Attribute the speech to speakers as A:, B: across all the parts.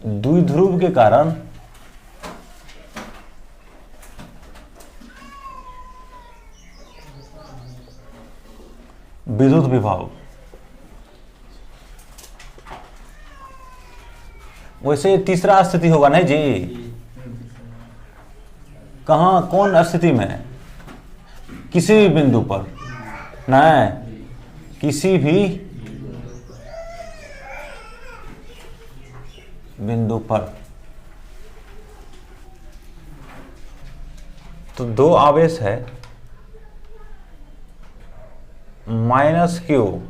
A: द्विध्रुव के कारण विद्युत विभव, वैसे तीसरा स्थिति होगा नहीं जी, कहाँ कौन स्थिति में, किसी भी बिंदु पर, नहीं किसी भी बिंदु पर। तो दो आवेश है -q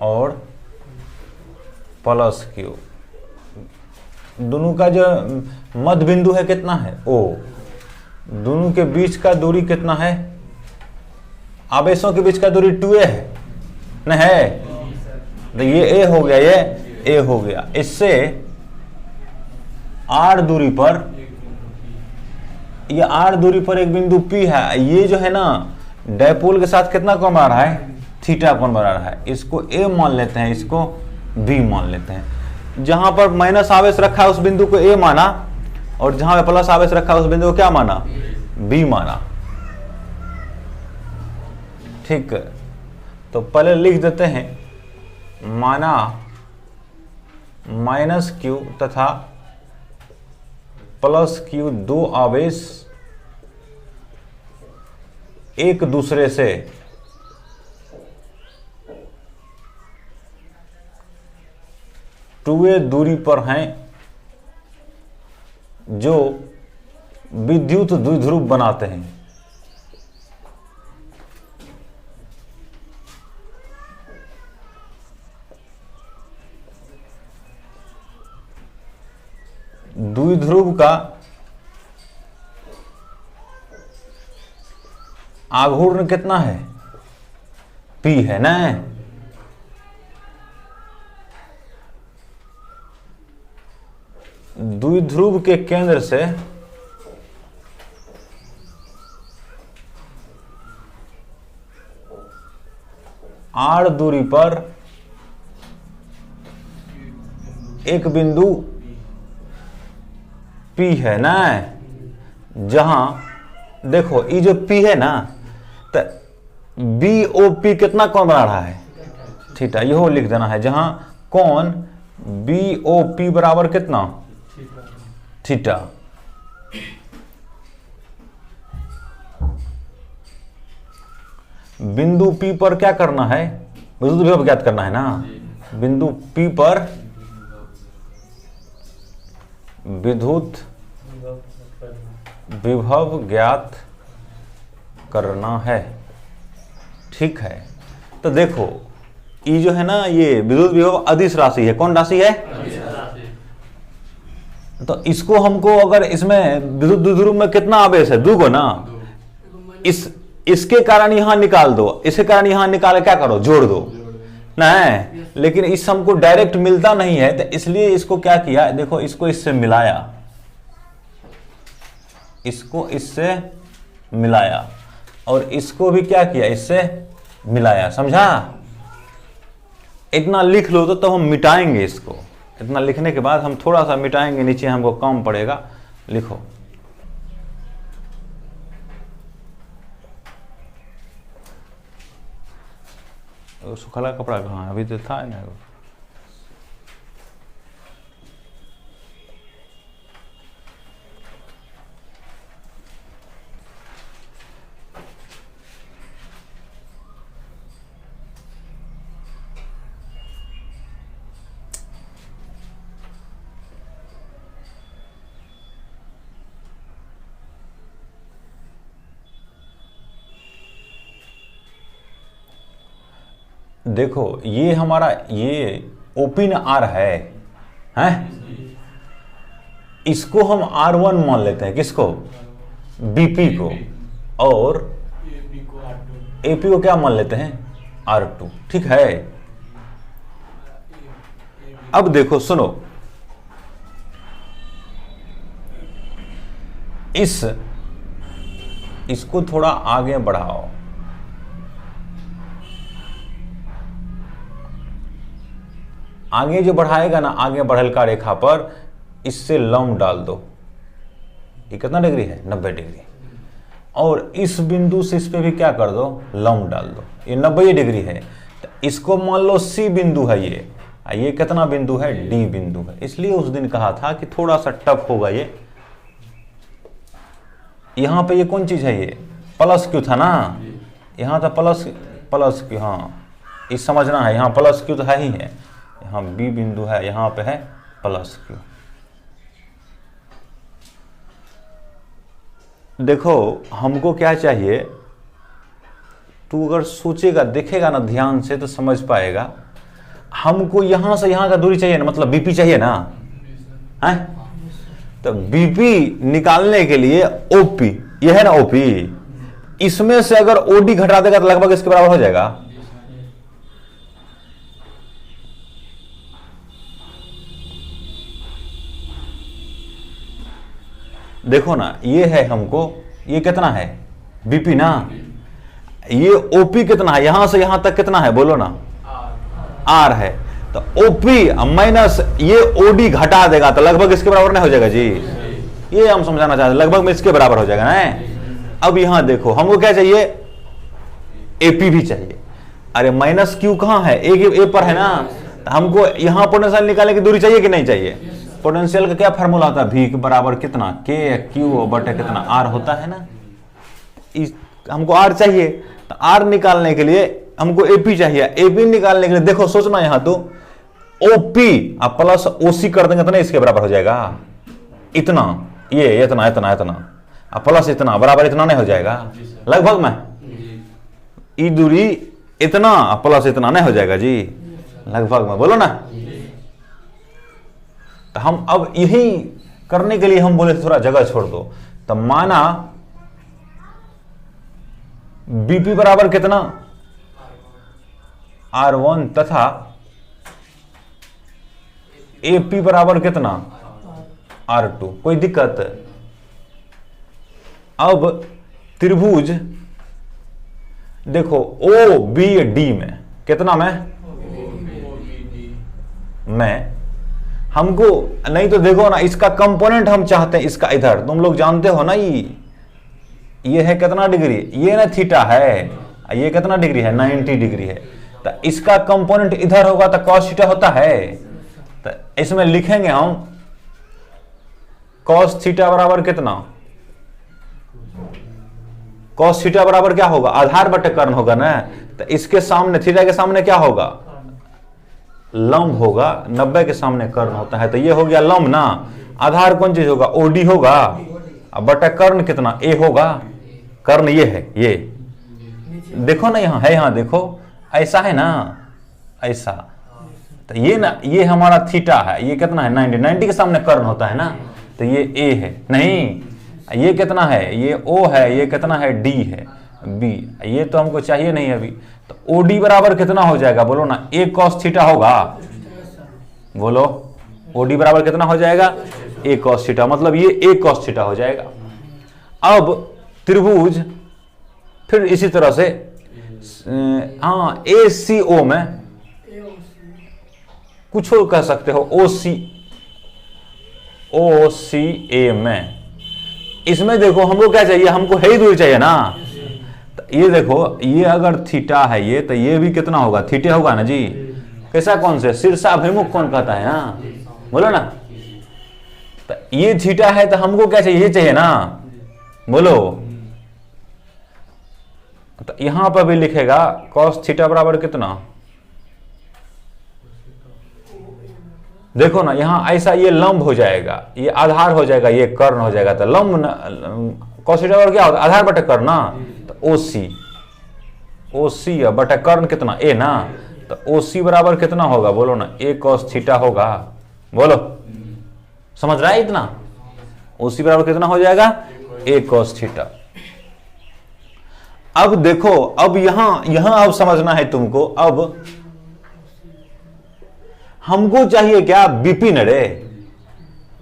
A: और +q, दोनों का जो मध्य बिंदु है कितना है O, दोनों के बीच का दूरी कितना है, आवेशों के बीच का दूरी 2a है न है, तो ये a हो गया, ये a हो गया। इससे r दूरी पर, ये r दूरी पर एक बिंदु P है, ये जो है ना डायपोल के साथ कितना कोण बना रहा है, थीटा कोण बना रहा है। इसको a मान लेते हैं, इसको b मान लेते हैं। जहां पर माइनस आवेश रखा है उस बिंदु को a माना, और जहां पर प्लस आवेश रखा है उस बिंदु को क्या माना, b माना। ठीक, तो पहले लिख देते हैं, माना -q तथा +q दो आवेश एक दूसरे से टू दूरी पर हैं, जो विद्युत द्विध्रुव बनाते हैं। द्विध्रुव का आघूर्ण कितना है, P है ना। द्विध्रुव के केंद्र से r दूरी पर एक बिंदु P है ना, जहां देखो ये जो P है ना, तो BOP कितना कोण बना रहा है, थीटा, यह लिख देना है। जहां कोण BOP बराबर कितना, थीटा। बिंदु P पर क्या करना है, विद्युत विभव ज्ञात करना है ना। बिंदु P पर विद्युत विभव ज्ञात करना है। ठीक है, तो देखो ये जो है ना, ये विद्युत विभव अदिश राशि है। कौन राशि है, तो इसको हमको, अगर इसमें विद्युत द्विध्रुव में कितना आवेश है, 2 को ना, इसके कारण यहां निकाल दो, इसके कारण यहां निकाल क्या करो, जोड़ दो ना है। लेकिन इस हमको डायरेक्ट मिलता नहीं है, तो इसलिए इसको क्या किया, देखो इसको इससे मिलाया, इसको इससे मिलाया, और इसको भी क्या किया, इससे मिलाया। समझा, इतना लिख लो तो हम मिटाएंगे इसको। इतना लिखने के बाद हम थोड़ा सा मिटाएंगे, नीचे हमको कम पड़ेगा। लिखो, सुखला कपड़ा कहाँ, अभी तो था ना। देखो ये हमारा, ये ओपिन आर है, हैं? इसको हम R1 मान लेते हैं, किसको, BP को, और AP को क्या मान लेते हैं, R2। ठीक है, अब देखो सुनो, इसको थोड़ा आगे बढ़ाओ, आगे जो बढ़ाएगा ना, आगे बढ़लका रेखा पर इससे लंब डाल दो। ये कितना डिग्री है? 90 डिग्री। और इस बिंदु से इस पे भी क्या कर दो? लंब डाल दो। ये 90 डिग्री है। तो इसको मान लो सी बिंदु है ये कितना बिंदु है? डी बिंदु है। इसलिए उस दिन कहा था कि थोड़ा सा टफ होगा ये। यहां पे ये कौन चीज है? ये प्लस क्यू था ना, यहां था प्लस क्यू। हाँ, इस समझना है, यहां प्लस क्यू तो है ही है, यहां बी बिंदु है, यहां पे है प्लस क्यू। देखो हमको क्या चाहिए, तू अगर सोचेगा देखेगा ना ध्यान से तो समझ पाएगा। हमको यहां से यहां का दूरी चाहिए ना, मतलब बीपी चाहिए ना, है? तो बीपी निकालने के लिए ओपी, यह है ना ओपी, इसमें से अगर ओडी घटा देगा तो लगभग इसके बराबर हो जाएगा। देखो ना, ये है हमको, ये कितना है? बीपी ना। ये ओपी कितना है? यहां से यहां तक कितना है बोलो ना? आर है। तो ओपी माइनस ये ओडी घटा देगा तो लगभग इसके बराबर नहीं हो जाएगा जी? ये हम समझाना चाहते हैं, लगभग में इसके बराबर हो जाएगा ना। अब यहां देखो हमको क्या चाहिए? एपी भी चाहिए। अरे माइनस क्यू कहां है? ए पर है ना। तो हमको यहां पोटेंशियल निकालने की दूरी चाहिए कि नहीं चाहिए? पोटेंशियल का क्या फार्मूला होता है? V के बराबर कितना? के क्यू बटे कितना? आर होता है ना। हमको आर चाहिए, तो आर निकालने के लिए हमको एपी चाहिए। एपी निकालने के लिए देखो सोचना, यहां तो ओपी अब प्लस ओसी कर देंगे तो नहीं इसके बराबर हो जाएगा? इतना, ये इतना इतना इतना अब प्लस इतना बराबर इतना नहीं हो जाएगा? लगभग में ई दूरी इतना प्लस इतना नहीं हो जाएगा जी? लगभग में बोलो ना। तो हम अब यही करने के लिए हम बोले थोड़ा जगह छोड़ दो। तो माना बीपी बराबर कितना? R1 तथा एपी बराबर कितना? R2। कोई दिक्कत? अब त्रिभुज देखो ओ बी डी में कितना में हमको नहीं तो देखो ना, इसका कंपोनेंट हम चाहते हैं, इसका इधर तुम लोग जानते हो ना, ये है कितना डिग्री? ये ना थीटा है, ये कितना डिग्री है? 90 डिग्री है। तो इसका कंपोनेंट इधर होगा तो कॉस थीटा होता है। तो इसमें लिखेंगे हम कॉस थीटा बराबर कितना? कॉस थीटा बराबर क्या होगा? आधार बटे कर्ण होगा ना। तो इसके सामने थीटा के सामने क्या होगा? लंब होगा। 90 के सामने कर्ण होता है, तो ये हो गया लंब ना। आधार कौन चीज होगा? ओडी होगा। अब बटा कर्ण कितना? ए होगा। कर्ण ये है, ये देखो ना, यहां है, यहां देखो ऐसा है ना, ऐसा। तो ये ना, ये हमारा थीटा है, ये कितना है? 90 के सामने कर्ण होता है ना। तो ये ए है, नहीं ये कितना है? ये ओ है, ये कितना है? डी है, बी। ये तो हमको चाहिए नहीं अभी। तो ओडी बराबर कितना हो जाएगा बोलो ना? ए कॉस थीटा होगा। बोलो ओडी बराबर कितना हो जाएगा? ए कॉस थीटा, मतलब ये ए कॉस थीटा हो जाएगा। अब त्रिभुज फिर इसी तरह से हाँ ए सी ओ में कुछ और कह सकते हो, ओ सी ए में। इसमें देखो हमको क्या चाहिए? हमको है ही दूरी चाहिए ना। तो ये देखो, ये अगर थीटा है ये, तो ये भी कितना होगा? थीटा होगा ना जी। कैसा कौन से? शीर्षाभिमुख कौन कहता है ना, बोलो ना। तो ये थीटा है तो हमको क्या चाहिए? ये चाहिए ना, बोलो। तो यहां पर भी लिखेगा कॉस थीटा बराबर कितना? देखो ना, यहां ऐसा ये लंब हो जाएगा, ये आधार हो जाएगा, ये कर्ण हो जाएगा। तो लंब कॉस थीटा बराबर क्या होता है? आधार बटे कर्ण ना। तो ओसी बटे कर्ण कितना? ए ना। तो ओसी बराबर कितना होगा बोलो ना? ए कॉस थीटा होगा। बोलो, समझ रहा है इतना? ओसी बराबर कितना हो जाएगा? ए कॉस थीटा। अब देखो, अब यहां अब समझना है तुमको। अब हमको चाहिए क्या? बीपी न रे।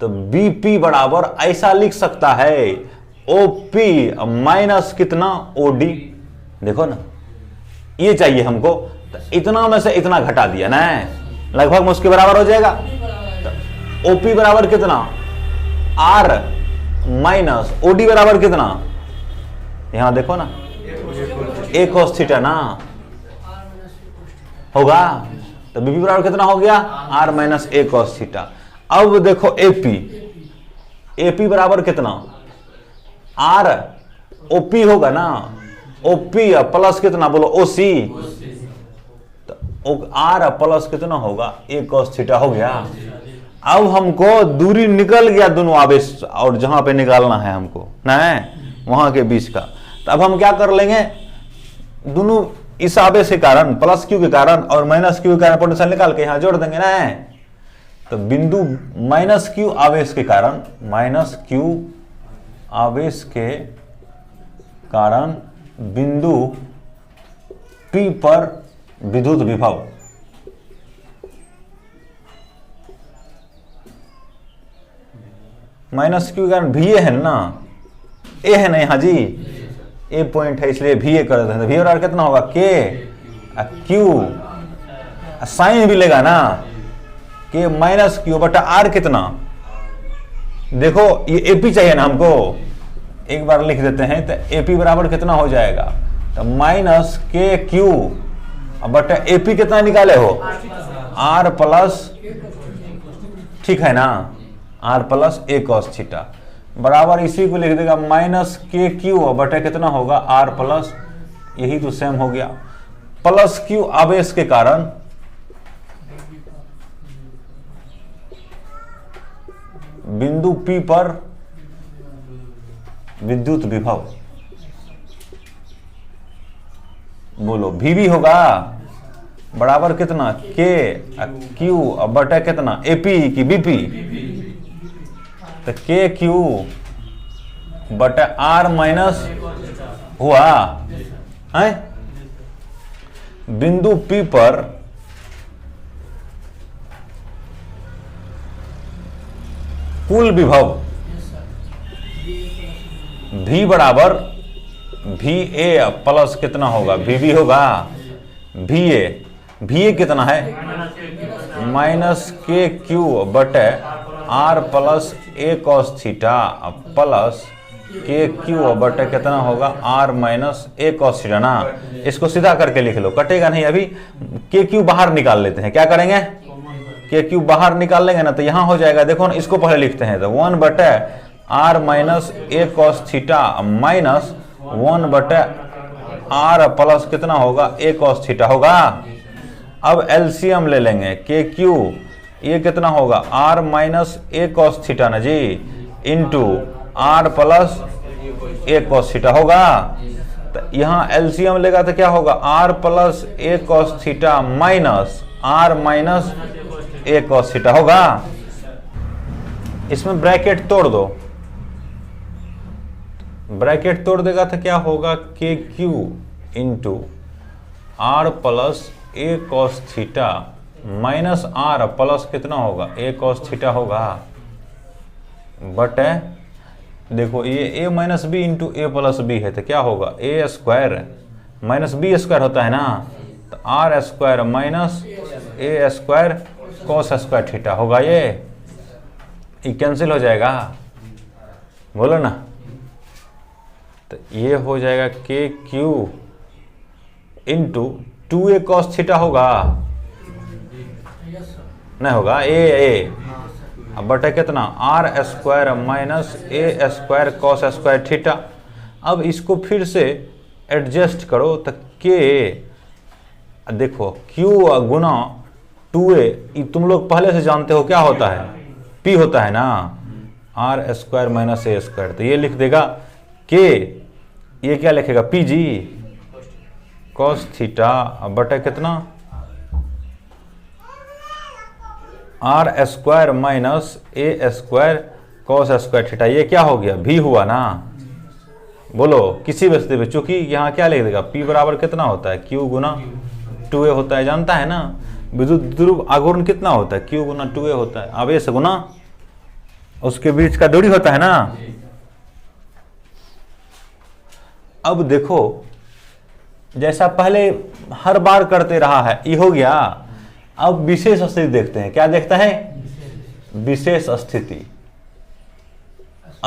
A: तो बीपी बराबर ऐसा लिख सकता है, ओपी माइनस कितना? ओडी। देखो ना, ये चाहिए हमको। तो इतना में से इतना घटा दिया ना, लगभग में उसके बराबर हो जाएगा। ओपी बराबर कितना, आर माइनस ओडी बराबर कितना, यहां देखो ना ए cos थीटा ना होगा, तो बीपी बराबर कितना हो गया, आर माइनस ए cos थीटा। अब देखो एपी, एपी बराबर कितना, आर ओपी होगा ना, ओपी प्लस कितना बोलो ओसी, तो आर प्लस कितना होगा ए cos थीटा हो गया। अब हमको दूरी निकल गया दोनों आवेश और जहां पे निकालना है हमको ना वहां के बीच का, तो अब हम क्या कर लेंगे, दोनों इस आवेश के कारण प्लस क्यू के कारण और माइनस क्यू के कारण पोटेंशियल निकाल के यहां जोड़ देंगे ना। तो बिंदु माइनस क्यू आवेश के कारण, माइनस क्यू आवेश के कारण बिंदु P पर विद्युत विभव, माइनस क्यू के कारण VA है ना, ए है ना यहां जी, ए पॉइंट है इसलिए VA कर देते हैं। तो VA बराबर कितना होगा, K Q साइन भी लेगा ना, K माइनस क्यू बटा आर कितना, देखो ये एपी चाहिए ना हमको, एक बार लिख देते हैं। तो एपी बराबर कितना हो जाएगा, तो माइनस के क्यू बटा एपी कितना निकाले हो, आर प्लस, ठीक है ना, आर प्लस ए cos थीटा बराबर इसी को लिख देगा माइनस के क्यू बटे कितना होगा आर प्लस, यही तो सेम हो गया, प्लस क्यू आवेश के कारण बिंदु P पर विद्युत विभव, बोलो VB होगा बराबर कितना, के क्यू बटे कितना एपी की बीपी, तो के क्यू बटा आर माइनस हुआ है, बिंदु P पर कुल विभव V बराबर VA प्लस कितना होगा, VB होगा VA कितना है माइनस के क्यू बटे आर प्लस ए cos थीटा प्लस के क्यू बटे कितना होगा are minus A cos theta ना। इसको सीधा करके लिख लो, कटेगा नहीं। अभी के क्यू बाहर निकाल लेते हैं, क्या करेंगे, के क्यू बाहर निकाल लेंगे ना, तो यहां हो जाएगा, देखो ना इसको पहले लिखते हैं, तो 1 बटे आर माइनस ए cos थीटा माइनस 1 बटे आर प्लस कितना होगा ए cos थीटा होगा। अब एलसीएम ले लेंगे, के क्यू ये कितना होगा are minus A cos theta ना जी, into are plus A cos theta होगा। तो यहाँ एलसीएम लेगा तो क्या होगा, आर प्लस ए cos theta minus R minus ए cos थीटा होगा। इसमें ब्रैकेट तोड़ दो, ब्रैकेट तोड़ देगा तो क्या होगा, k q into are plus A cos theta minus r plus कितना होगा ए cos थीटा होगा, बटे देखो ये a minus b into a plus b है, तो क्या होगा a square minus b square होता है ना, तो आर स्क्वायर माइनस ए स्क्वायर cos स्क्वायर थीटा होगा। ये कैंसिल हो जाएगा, बोलो ना, तो ये हो जाएगा के q into 2a cos theta होगा, नहीं होगा ए अब बटे कितना आर स्क्वायर माइनस ए स्क्वायर cos स्क्वायर थीटा। अब इसको फिर से एडजस्ट करो, तो के देखो क्यू गुना 2a, तुम लोग पहले से जानते हो क्या होता है, p होता है ना, आर स्क्वायर माइनस ए स्क्वायर, तो ये लिख देगा के, ये क्या लिखेगा पी जी cos थीटा बटे कितना आर स्क्वायर माइनस ए स्क्वायर cos स्क्वायर थीटा। ये क्या हो गया, भी हुआ ना, बोलो किसी वस्तु पे, चूंकि यहाँ क्या लिख देगा P बराबर कितना होता है, Q गुना 2a होता है, जानता है ना, विद्युत ध्रुव आघूर्ण कितना होता है, Q गुना 2a होता है, आवेश गुना उसके बीच का दूरी होता है ना। अब देखो जैसा पहले हर बार करते रहा है, ये हो गया, अब विशेष स्थिति देखते हैं, क्या देखता है? विशेष स्थिति,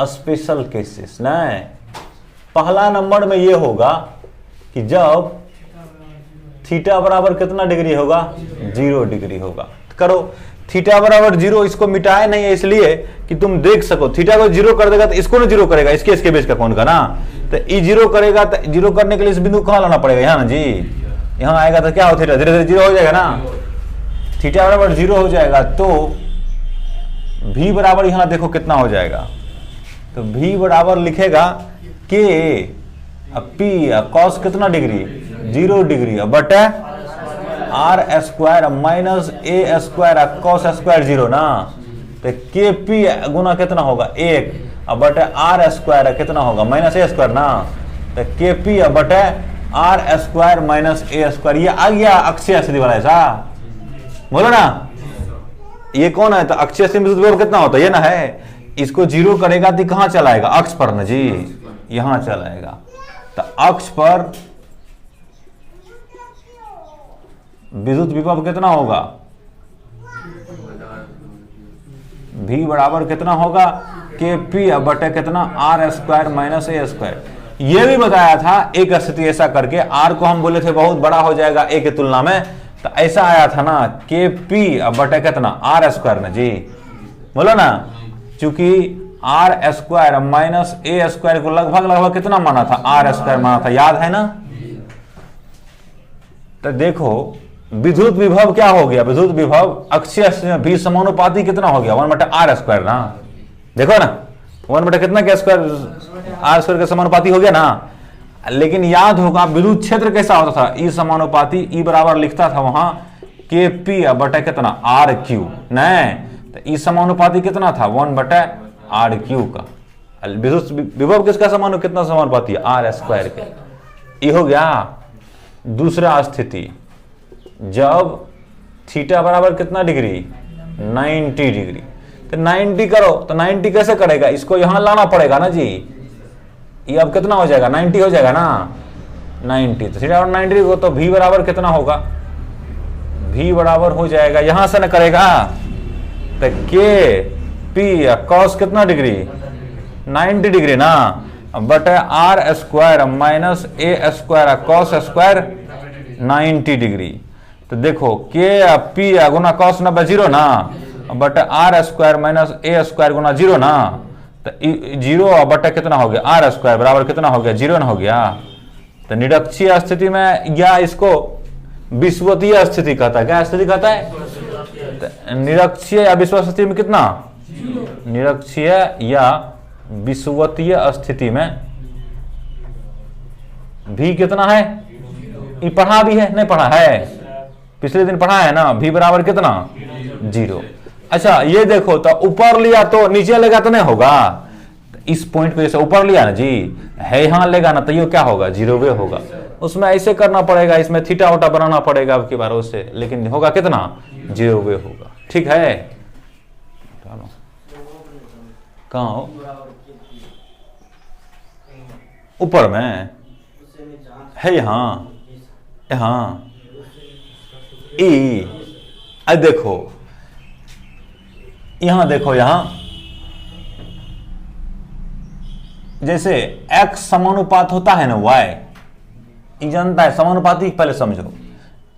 A: स्पेशल केसेस। नहीं, पहला नंबर में ये होगा कि जब थीटा बराबर कितना डिग्री होगा? 0 डिग्री होगा। करो, थीटा बराबर 0, इसको मिटाए नहीं है इसलिए कि तुम देख सको। थीटा को 0 कर देगा तो इसको ना 0 करेगा, इसके बीच का कोण का ना, तो ई 0 करेगा तो 0 करने के लिए इस बिंदु कहाँ लाना पड़ेगा? यहाँ ना जी, यहाँ आएगा तो क्या हो थीटा धीरे धीरे 0 हो जाएगा ना, थीटा बराबर 0 हो जाएगा। तो v बराबर यहाँ देखो कितना हो जाएगा, तो v बराबर लिखेगा k p कॉस कितना डिग्री? 0 डिग्री बटे are square minus A square cos square 0 ना, तो के पी गुना कितना होगा? 1 बटे आर स्क्वायर कितना होगा? माइनस ए स्क्वायर ना, तो के पी बटे are square minus A square. ये आ गया अक्षीय स्थिति वाला, ऐसा बोलो ना। ये कौन है? तो अक्षीय स्थिति में विभव कितना होता है? ये ना है। इसको 0 करेगा तो कहाँ चलाएगा? अक्ष पर ना जी, यहां चलाएगा। तो अक्ष पर विद्युत विभव कितना होगा? v बराबर कितना होगा? के पी बटे कितना? आर स्क्वायर माइनस ए स्क्वायर। ये भी बताया था एक स्थिति ऐसा करके, आर को हम बोले थे बहुत बड़ा हो जाएगा ए के तुलना में, तो ऐसा आया था ना, के पी बटे कितना? आर स्क्वायर ना जी, बोलो ना। चूंकि आर स्क्वायर माइनस ए स्क्वायर को लगभग कितना माना था? आर स्क्वायर माना था, याद है ना। तो देखो विद्युत विभव क्या हो गया? विद्युत विभव अक्षीय भी समानुपाती कितना हो गया? 1 बटे आर स्क्वायर ना, देखो ना 1 बटे कितना के स्क्वायर? आर स्क्वायर के समानुपाती हो गया ना। लेकिन याद होगा विद्युत क्षेत्र कैसा होता था? ई समानुपाती, ई बराबर लिखता था वहां के पी बटे कितना? R q. नहीं, तो ई समानुपाती कितना था? 1 बटे आर क्यू का। विद्युत विभव किसका समान? कितना समानुपाती है? आर स्क्वायर के। ये हो गया दूसरा स्थिति, जब थीटा बराबर कितना डिग्री? 90 डिग्री। तो 90 करो, तो 90 कैसे करेगा? इसको यहां लाना पड़ेगा ना जी। ये अब कितना हो जाएगा? 90 हो जाएगा ना, 90। तो थीटा 90 को, तो v बराबर कितना होगा? v बराबर हो जाएगा, यहां से न करेगा, तो के पी कॉस कितना डिग्री? 90 डिग्री ना, बटे are square minus A square cos square 90 degree. तो देखो के पी गुना कॉस 90 0 ना, बटे are square minus A square गुना 0 ना, तो 0 बटे कितना हो गया? आर स्क्वायर बराबर कितना हो गया? 0 ना हो गया। तो निरक्षीय स्थिति में, या इसको विषुवतीय स्थिति कहता है। क्या स्थिति कहता है? तो निरक्षीय या विषुवत स्थिति में कितना? निरक्षीय या विषुवतीय स्थिति में भी कितना है? ये पढ़ा भी है, नहीं पढ़ा है? पिछले दिन पढ़ा है ना, v बराबर कितना? 0। अच्छा ये देखो, तो ऊपर लिया तो नीचे लेगा तो नहीं होगा। इस पॉइंट पे जैसे ऊपर लिया ना जी, है यहां लेगा ना, तो ये क्या होगा? 0 वे होगा। उसमें ऐसे करना पड़ेगा, इसमें थीटा वोटा बनाना पड़ेगा अब की बार उससे, लेकिन होगा कितना? 0 वे होगा। ठीक है, चलो कहाँ हो? ऊपर में है, यहां यहां ई। देखो यहां देखो, यहां जैसे x समानुपात होता है ना y, ये जानता है समानुपाती। पहले समझो,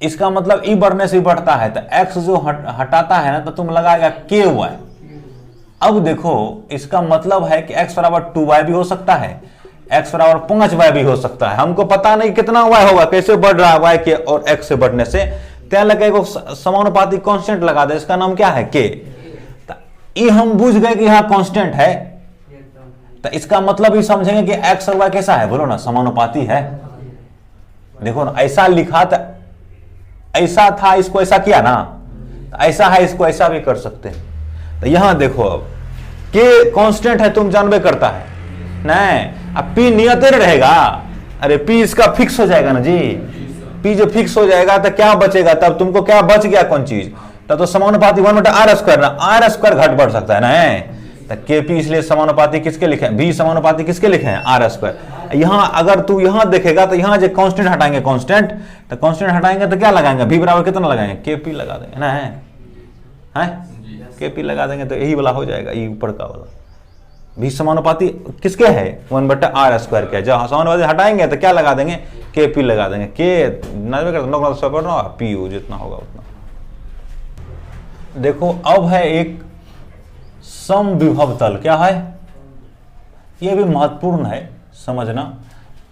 A: इसका मतलब ई बढ़ने से बढ़ता है, तो x जो हटाता है ना, तो तुम लगाएगा ky। अब देखो इसका मतलब है कि x बराबर 2y भी हो सकता है, x बराबर 5y भी हो सकता है। हमको पता नहीं कितना y होगा, कैसे बढ़ रहा है y के और x से बढ़ने से। त्या लगे को समानुपाती कांस्टेंट लगा दे, इसका नाम क्या है? k। ये हम बुझ गए कि यहाँ कांस्टेंट है, तो इसका मतलब ही समझेंगे कि x और y कैसा है? बोलो ना, समानुपाती है। देखो ना, ऐसा लिखा था, ऐसा था, इसको ऐसा किया ना, तो ऐसा है, इसको ऐसा भी कर सकते हैं। तो यहां देखो, अब k कांस्टेंट है, तुम जानबे करता है नहीं, अब p नियत रहेगा। अरे p इसका फिक्स हो जाएगा ना जी, p जो फिक्स हो जाएगा तो क्या बचेगा? तब तुमको क्या बच गया? कौन चीज? तब तो समानुपाती 1 बटे आर स्क्वायर ना, आर स्क्वायर घट बढ़ सकता है ना, तो के पी, इसलिए समानुपाती किसके लिखे हैं? v समानुपाती किसके लिखे हैं? R square. यहाँ अगर तू यहाँ देखेगा तो यहाँ जो कांस्टेंट हटाएंगे, कांस्टेंट तो कांस्टेंट हटाएंगे तो क्या लगाएंगे, v बराबर कितना लगाएंगे, KP लगा देंगे ना, है KP लगा देंगे तो यही वाला हो जाएगा, ये ऊपर का वाला भी समानुपाती किसके है, 1/r² के। जब समानुपाती हटाएंगे तो क्या लगा देंगे, KP लगा देंगे, K नब्बे कर PU जितना होगा उतना। देखो अब है एक समविभव तल, क्या है, यह भी महत्वपूर्ण है समझना,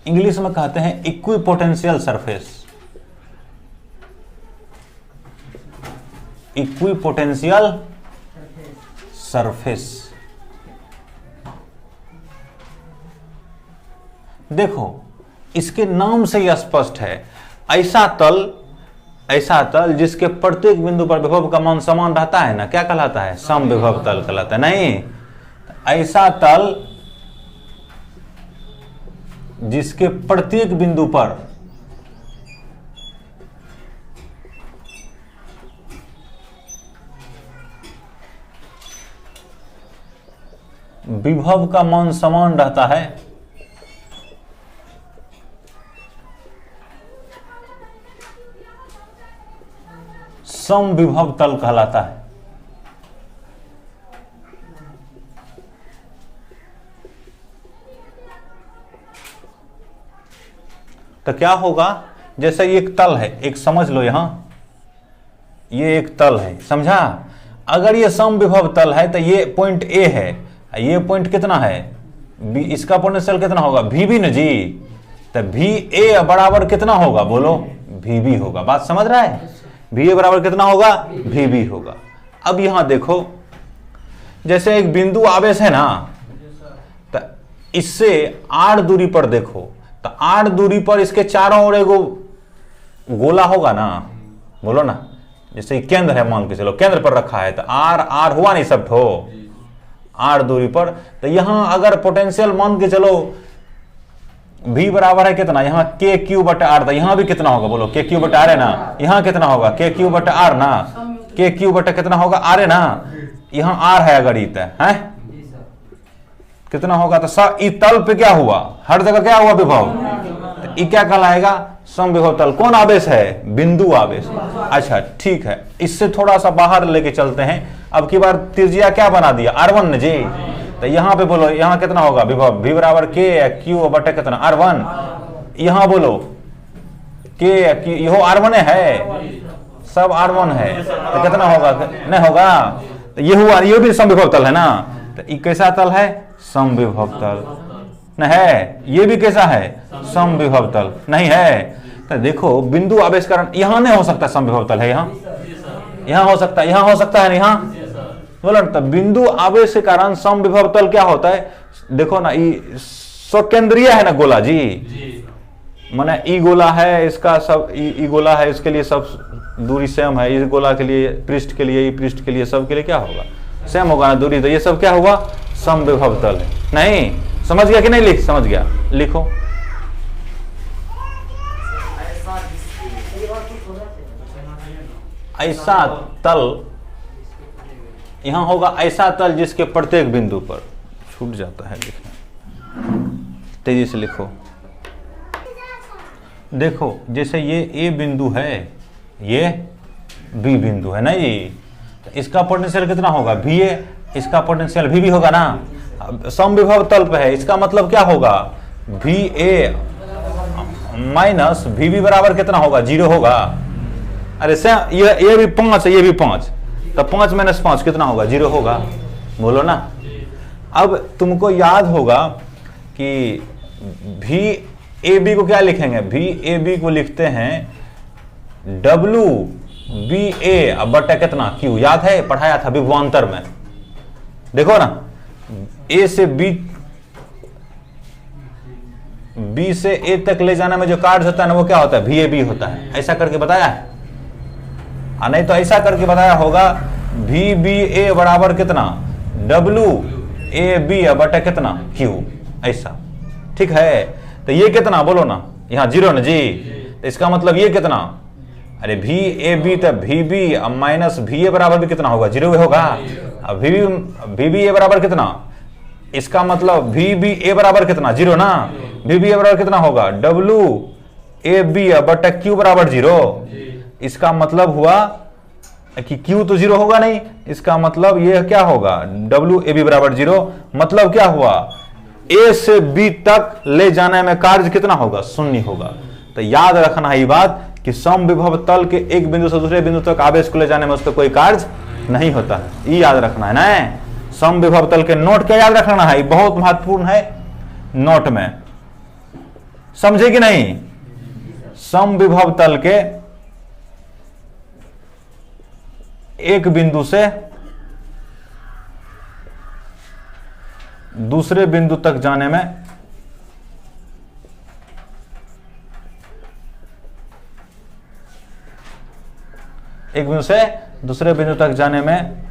A: इंग्लिश में कहते हैं इक्विपोटेंशियल सरफेस, इक्विपोटेंशियल सरफेस। देखो इसके नाम से यह स्पष्ट है, ऐसा तल जिसके प्रत्येक बिंदु पर विभव का मान समान रहता है ना, क्या कहलाता है, समविभव तल कहलाता है। नहीं, ऐसा तल जिसके प्रत्येक बिंदु पर विभव का मान समान रहता है, समविभव तल कहलाता है। तो क्या होगा, जैसे एक तल है, एक समझ लो यहां ये एक तल है, समझा। अगर ये समविभव तल है तो ये पॉइंट A है, ये पॉइंट कितना है B, इसका पोटेंशियल कितना होगा VB न जी, तो VA बराबर कितना होगा, बोलो VB होगा। बात समझ रहा है, VA बराबर कितना होगा, VB होगा। अब यहां देखो जैसे एक बिंदु आवेश है ना, तो इससे R दूरी पर देखो, तो R दूरी पर इसके चारों ओर एगो गोला होगा ना, बोलो ना, जैसे केंद्र है, मान के चलो केंद्र पर रखा है, तो R हुआ नहीं सब ठो R दूरी पर। तो यहां अगर पोटेंशियल मान के चलो V बराबर है कितना, यहाँ KQ/R, तो यहाँ भी कितना होगा, बोलो KQ/R है ना, यहाँ कितना होगा KQ/R ना, KQ कितना होगा R है ना, यहाँ R है अगर इत है कितना होगा, तो तल पे क्या हुआ, हर जगह क्या हुआ विभव, तो क्या कहलाएगा, समविभव तल। कौन आवेश है, बिंदु आवेश। अच्छा ठीक है, इससे थोड़ा सा बाहर लेके चलते हैं। अब की बार त्रिज्या क्या बना दिया, R1 न जी, तो यहाँ पे बोलो यहाँ कितना होगा विभव, V बराबर KQ बटे कितना R1, यहाँ बोलो KQ, यहो R1 है, सब R1 है, तो कितना होगा, नहीं होगा, तो ये हुआ, ये भी समविभव तल है ना, तो ये कैसा तल है, समविभव तल नहीं है, ये भी कैसा है, समविभव तल नहीं है। तो देखो बिंदु आवेश कारण यहां नहीं हो सकता समविभव तल है, यहां हो सकता है, यहां हो सकता है, यहाँ बोलो ना। तो बिंदु आवेश के कारण समविभव तल क्या होता है, देखो ना, ये स्वकेंद्रीय है ना गोला जी, माने ई गोला है, इसका सब ई गोला है, इसके लिए सब दूरी सेम है, इस गोला के लिए, पृष्ठ के लिए, पृष्ठ के लिए, सब के लिए क्या होगा, सेम होगा ना दूरी, तो ये सब क्या हुआ, समविभव तल है। नहीं समझ गया कि नहीं, समझ गया, लिखो ऐसा तल, यहां होगा ऐसा तल जिसके प्रत्येक बिंदु पर, छूट जाता है लिखना, तेजी से लिखो। देखो जैसे ये A बिंदु है, ये B बिंदु है ना, ये इसका पोटेंशियल कितना होगा VA, इसका पोटेंशियल VB होगा ना, समविभव तल पे है, इसका मतलब क्या होगा, VA माइनस VB बराबर कितना होगा, 0 होगा। अरे ये भी 5 है, ये भी 5, तो 5 - 5 कितना होगा, 0 होगा, बोलो ना। अब तुमको याद होगा कि VAB को क्या लिखेंगे, VAB को लिखते हैं WBA बटा कितना Q, याद है, पढ़ाया था विभवांतर में, देखो ना, A से B से A तक ले जाने में जो कार्य होता है ना, वो क्या होता है, VAB होता है, ऐसा करके बताया है, नहीं तो ऐसा करके बताया होगा VBA बराबर कितना, WAB बटा कितना Q, ऐसा, ठीक है। तो ये कितना, बोलो ना, यहाँ 0 ना जी, तो इसका मतलब ये कितना, अरे VAB तो VB माइनस VA बराबर भी कितना होगा, 0 होगा। अब VBA बराबर कितना, इसका मतलब VBA बराबर कितना, 0 ना, बी बी ए बराबर कितना होगा, डब्ल्यू ए बी बटा क्यू बराबर 0। इसका मतलब हुआ कि क्यू तो 0 होगा नहीं, इसका मतलब ये क्या होगा, डब्ल्यू ए बी बराबर 0। मतलब क्या हुआ, ए से बी तक ले जाने में कार्य कितना होगा, शून्य होगा। तो याद रखना है ये बात कि समविभव तल के एक बिंदु से दूसरे बिंदु तक आवेश को ले जाने में उस पर कोई कार्य नहीं होता है, ये याद रखना है ना। समविभव तल के नोट क्या याद रखना है, बहुत महत्वपूर्ण है नोट में, समझे कि नहीं। समविभव तल के एक बिंदु से दूसरे बिंदु तक जाने में एक बिंदु से दूसरे बिंदु तक जाने में,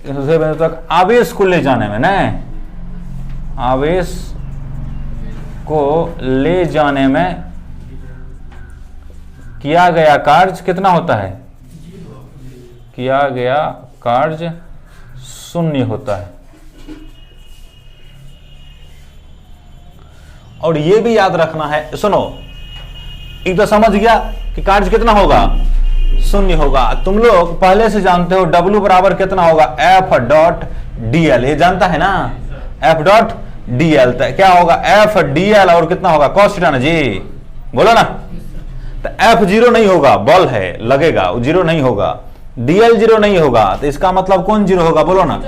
A: दूसरे बिंदु तक आवेश को ले जाने में, ना आवेश को ले जाने में किया गया कार्य कितना होता है, किया गया कार्य शून्य होता है। और यह भी याद रखना है, सुनो, एक तो समझ गया कि कार्य कितना होगा, शून्य होगा। तुम लोग पहले से जानते हो W बराबर कितना होगा, F डॉट DL, ये जानता है ना, F डॉट DL। तो क्या होगा, F DL और कितना होगा, cos थीटा ना जी, बोलो ना। तो F 0 नहीं होगा, बॉल है लगेगा, वो 0 नहीं होगा, DL 0 नहीं होगा, तो इसका मतलब कौन 0 होगा, बोलो ना,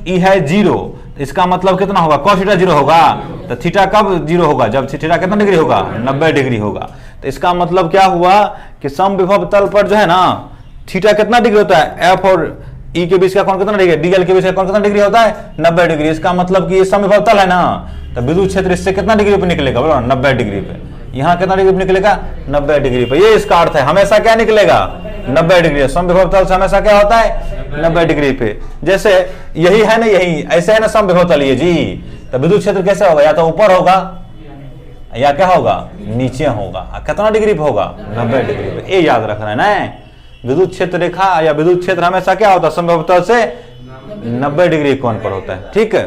A: E है 0, इसका मतलब कितना होगा, cos थीटा 0 होगा। तो थीटा कब 0 होगा, जब थीटा कितना डिग्री होगा, 90 डिग्री होगा। तो इसका मतलब क्या हुआ कि समविभव तल पर जो है ना, थीटा कितना डिग्री होता है, एफ और ई के बीच का कोण कितना डिग्री, डीएल के बीच का कोण कितना डिग्री होता है, 90 डिग्री। इसका मतलब कि ये समविभव तल है ना, तो विद्युत क्षेत्र इससे कितना डिग्री पे निकलेगा, बोलो 90 डिग्री पे। यहाँ कितना डिग्री पे निकलेगा, 90 डिग्री पे। ये इसका अर्थ है, हमेशा क्या निकलेगा, 90 डिग्री। समविभव तल से हमेशा क्या होता है, 90 डिग्री पे। जैसे यही है ना, यही ऐसे है ना समविभव तल ये जी, तो विद्युत क्षेत्र कैसे होगा, या तो ऊपर होगा या क्या होगा, नीचे होगा। कितना डिग्री पे होगा, 90 डिग्री पे। ये याद रखना है ना, विद्युत क्षेत्र रेखा या विद्युत क्षेत्र हमेशा क्या होता है, समविभव तल से 90 डिग्री कोण पर होता है, ठीक है।